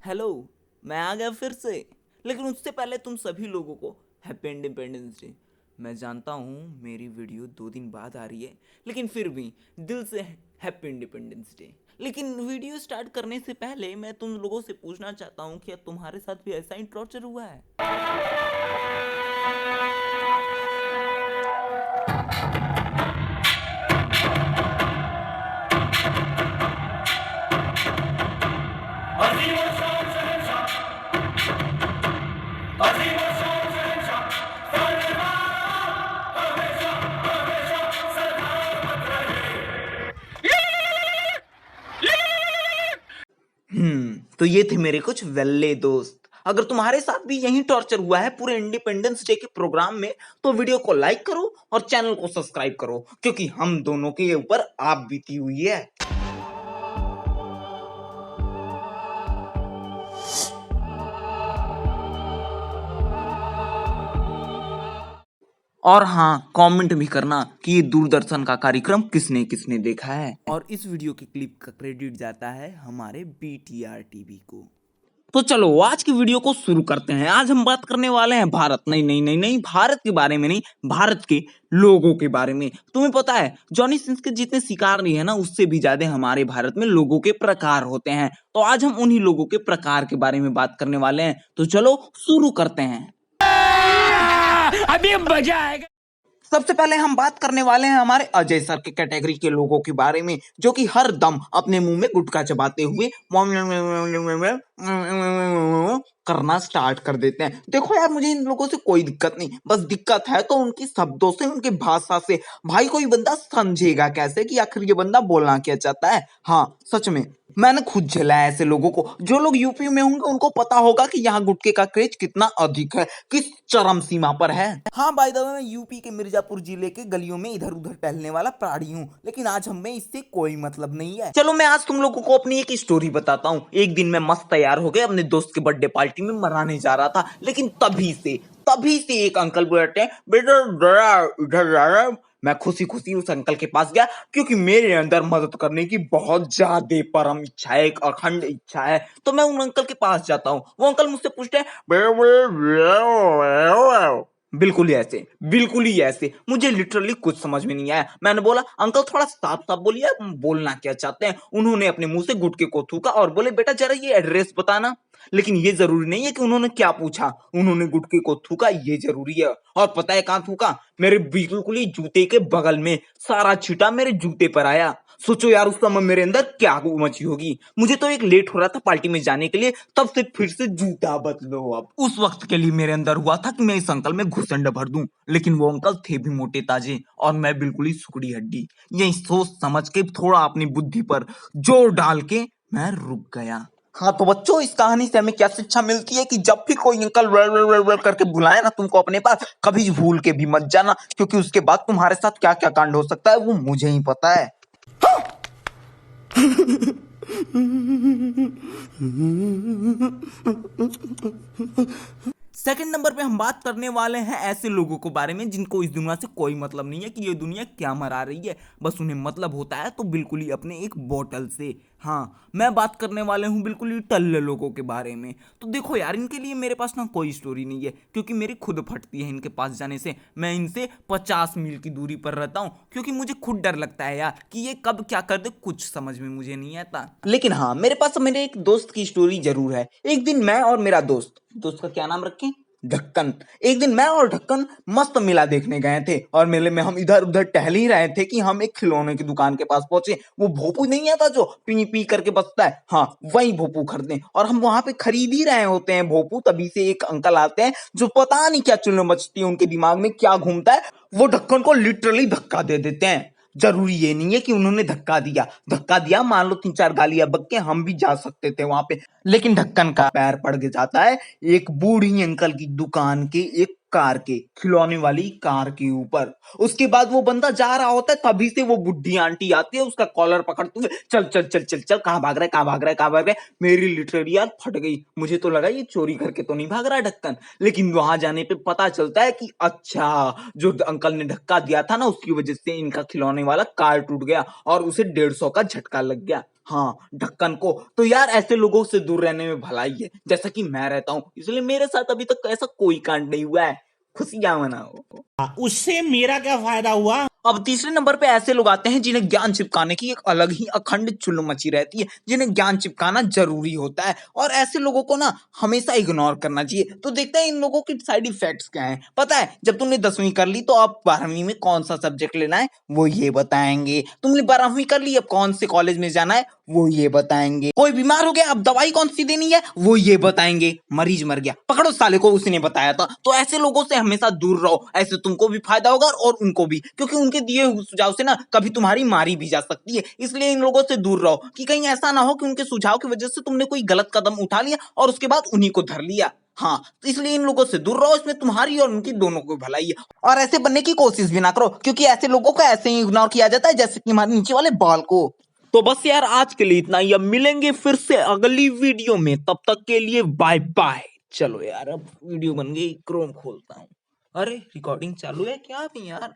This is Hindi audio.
हेलो, मैं आ गया फिर से। लेकिन उससे पहले तुम सभी लोगों को हैप्पी इंडिपेंडेंस डे। मैं जानता हूँ मेरी वीडियो 2 दिन बाद आ रही है, लेकिन फिर भी दिल से हैप्पी इंडिपेंडेंस डे। लेकिन वीडियो स्टार्ट करने से पहले मैं तुम लोगों से पूछना चाहता हूँ, क्या तुम्हारे साथ भी ऐसा ही टॉर्चर हुआ है? तो ये थे मेरे कुछ वेल्ले दोस्त। अगर तुम्हारे साथ भी यही टॉर्चर हुआ है पूरे इंडिपेंडेंस डे के प्रोग्राम में, तो वीडियो को लाइक करो और चैनल को सब्सक्राइब करो, क्योंकि हम दोनों के ऊपर आप बीती हुई है। और हाँ, कमेंट भी करना कि ये दूरदर्शन का कार्यक्रम किसने किसने देखा है। और इस वीडियो की क्लिप का क्रेडिट जाता है हमारे BTR टीवी को। तो चलो आज की वीडियो को शुरू करते हैं। आज हम बात करने वाले हैं भारत नहीं भारत के बारे में नहीं, भारत के लोगों के बारे में। तुम्हें पता है जॉनी सिंस के जितने शिकार नहीं है ना, उससे भी ज्यादा हमारे भारत में लोगों के प्रकार होते हैं। तो आज हम उन्हीं लोगों के प्रकार के बारे में बात करने वाले हैं। तो चलो शुरू करते हैं। अभी मजा आएगा। सबसे पहले हम बात करने वाले हैं हमारे अजय सर के कैटेगरी के लोगों के बारे में, जो कि हर दम अपने मुंह में गुटखा चबाते हुए करना स्टार्ट कर देते हैं। देखो यार, मुझे इन लोगों से कोई दिक्कत नहीं, बस दिक्कत है तो उनकी शब्दों से, उनकी भाषा से। भाई कोई बंदा समझेगा कैसे कि आखिर ये बंदा बोलना क्या चाहता है। हाँ सच में मैंने खुद झेला है ऐसे लोगों को। जो लोग यूपी में होंगे उनको पता होगा कि यहाँ गुटखे का क्रेज कितना अधिक है, किस चरम सीमा पर है। हाँ बाय द वे, मैं यूपी के मिर्जापुर जिले के गलियों में इधर उधर टहलने वाला प्राणी हूँ, लेकिन आज हमें इससे कोई मतलब नहीं है। चलो मैं आज तुम लोगों को अपनी एक स्टोरी बताता हूँ। एक दिन मैं मस्त तैयार हो गया, अपने दोस्त के बर्थडे पार्टी में मनाने जा रहा था, लेकिन तभी से एक अंकल बोलते हैं, बेटा जरा इधर जरा। मैं खुशी खुशी उस अंकल के पास गया, क्योंकि मेरे अंदर मदद करने की बहुत ज्यादा परम इच्छा है, एक अखंड इच्छा है। तो मैं उन अंकल के पास जाता हूँ। वो अंकल मुझसे पूछते हैं, बिल्कुल ही ऐसे। मुझे लिटरली कुछ समझ में नहीं आया। मैंने बोला, अंकल थोड़ा साफ साफ बोलिए, बोलना क्या चाहते हैं। उन्होंने अपने मुंह से गुटके को थूका और बोले, बेटा जरा ये एड्रेस बताना। लेकिन ये जरूरी नहीं है कि उन्होंने क्या पूछा, उन्होंने गुटके को थूका ये जरूरी है। और पता है कहां थूका? मेरे बिल्कुल ही जूते के बगल में। सारा छींटा मेरे जूते पर आया। सोचो यार उस समय मेरे अंदर क्या मची होगी। मुझे तो एक लेट हो रहा था पार्टी में जाने के लिए, तब से फिर से जूता बदलो। अब उस वक्त के लिए मेरे अंदर हुआ था कि मैं इस अंकल में घुसंड भर दूं, लेकिन वो अंकल थे भी मोटे ताजे और मैं बिल्कुल ही सुकड़ी हड्डी। यही सोच समझ के थोड़ा अपनी बुद्धि पर जोर डाल के मैं रुक गया। हाँ तो बच्चों, इस कहानी से हमें क्या शिक्षा मिलती है कि जब भी कोई अंकल वेल करके बुलाए ना तुमको अपने पास, कभी भूल के भी मत जाना, क्योंकि उसके बाद तुम्हारे साथ क्या क्या कांड हो सकता है वो मुझे ही पता है। सेकंड नंबर पे हम बात करने वाले हैं ऐसे लोगों के बारे में जिनको इस दुनिया से कोई मतलब नहीं है कि ये दुनिया क्या मरा रही है। बस उन्हें मतलब होता है तो बिल्कुल ही अपने एक बोतल से। हाँ, मैं बात करने वाले हूँ बिल्कुल ही टल्ले लोगों के बारे में। तो देखो यार, इनके लिए मेरे पास ना कोई स्टोरी नहीं है, क्योंकि मेरी खुद फटती है इनके पास जाने से। मैं इनसे 50 मील की दूरी पर रहता हूँ, क्योंकि मुझे खुद डर लगता है यार कि ये कब क्या कर दे, कुछ समझ में मुझे नहीं आता। लेकिन हाँ, मेरे पास मेरे एक दोस्त की स्टोरी जरूर है। एक दिन मैं और मेरा दोस्त का क्या नाम रखें, ढक्कन। एक दिन मैं और ढक्कन मस्त मेला देखने गए थे, और मेले में हम इधर उधर टहल ही रहे थे कि हम एक खिलौने की दुकान के पास पहुंचे। वो भोपू नहीं आता जो पी पी करके बसता है, हाँ वही भोपू खरीदे। और हम वहां पे खरीद ही रहे होते हैं भोपू, तभी से एक अंकल आते हैं जो पता नहीं क्या चुल्लू मचती है उनके दिमाग में, क्या घूमता है, वो ढक्कन को लिटरली धक्का दे देते हैं। जरूरी ये नहीं है कि उन्होंने धक्का दिया मान लो 3-4 गालियां बक के हम भी जा सकते थे वहां पे, लेकिन ढक्कन का पैर पड़ के जाता है एक बूढ़ी अंकल की दुकान के एक कार के, खिलौने वाली कार के ऊपर। उसके बाद वो बंदा जा रहा होता है, तभी से वो बुढ़ी आंटी आती है, उसका कॉलर पकड़ते हुए, चल चल चल चल चल, कहां भाग रहा है। मेरी लिटरली यार फट गई। मुझे तो लगा ये चोरी करके तो नहीं भाग रहा ढक्कन, लेकिन वहां जाने पे पता चलता है कि अच्छा, जो अंकल ने धक्का दिया था ना, उसकी वजह से इनका खिलौने वाला कार टूट गया और उसे 150 का झटका लग गया। हाँ, ढक्कन को। तो यार ऐसे लोगों से दूर रहने में भलाई है, जैसा कि मैं रहता हूँ, इसलिए मेरे साथ अभी तक ऐसा कोई कांड नहीं हुआ है। खुशियां मनाओ। उससे मेरा क्या फायदा हुआ? अब तीसरे नंबर पे ऐसे लोग आते हैं जिन्हें ज्ञान चिपकाने की एक अलग ही अखंड चुल मची रहती है, जिन्हें ज्ञान चिपकाना जरूरी होता है, और ऐसे लोगों को ना हमेशा इग्नोर करना चाहिए। तो देखते हैं इन लोगों के साइड इफेक्ट्स क्या हैं। पता है, जब तुमने 10वीं कर ली तो अब 12वीं में कौन सा सब्जेक्ट लेना है वो ये बताएंगे। तुमने 12वीं कर ली, अब कौन से कॉलेज में जाना है वो ये बताएंगे। कोई बीमार हो गया, अब दवाई कौन सी देनी है वो ये बताएंगे। मरीज मर गया, पकड़ो साले को, उसने बताया था। तो ऐसे लोगों से हमेशा दूर रहो, ऐसे तुमको भी फायदा होगा और उनको भी, क्योंकि उनके दिए हुए सुझाव से ना कभी तुम्हारी मारी भी जा सकती है। इसलिए इन लोगों से दूर रहो कि कहीं ऐसा ना हो कि उनके सुझाव की वजह से तुमने कोई गलत कदम उठा लिया और उसके बाद उन्हीं को धर लिया। हाँ, तो इसलिए इन लोगों से दूर रहो, इसमें तुम्हारी और उनकी दोनों को भलाई है। और ऐसे बनने की कोशिश भी ना करो, क्योंकि ऐसे लोगों को ऐसे ही इग्नोर किया जाता है जैसे कि हमारे नीचे वाले बाल को। तो बस यार आज के लिए इतना ही, अब मिलेंगे फिर से अगली वीडियो में, तब तक के लिए बाय बाय। चलो यार, अब वीडियो बन गई, क्रोम खोलता हूँ। अरे रिकॉर्डिंग चालू है क्या अभी यार?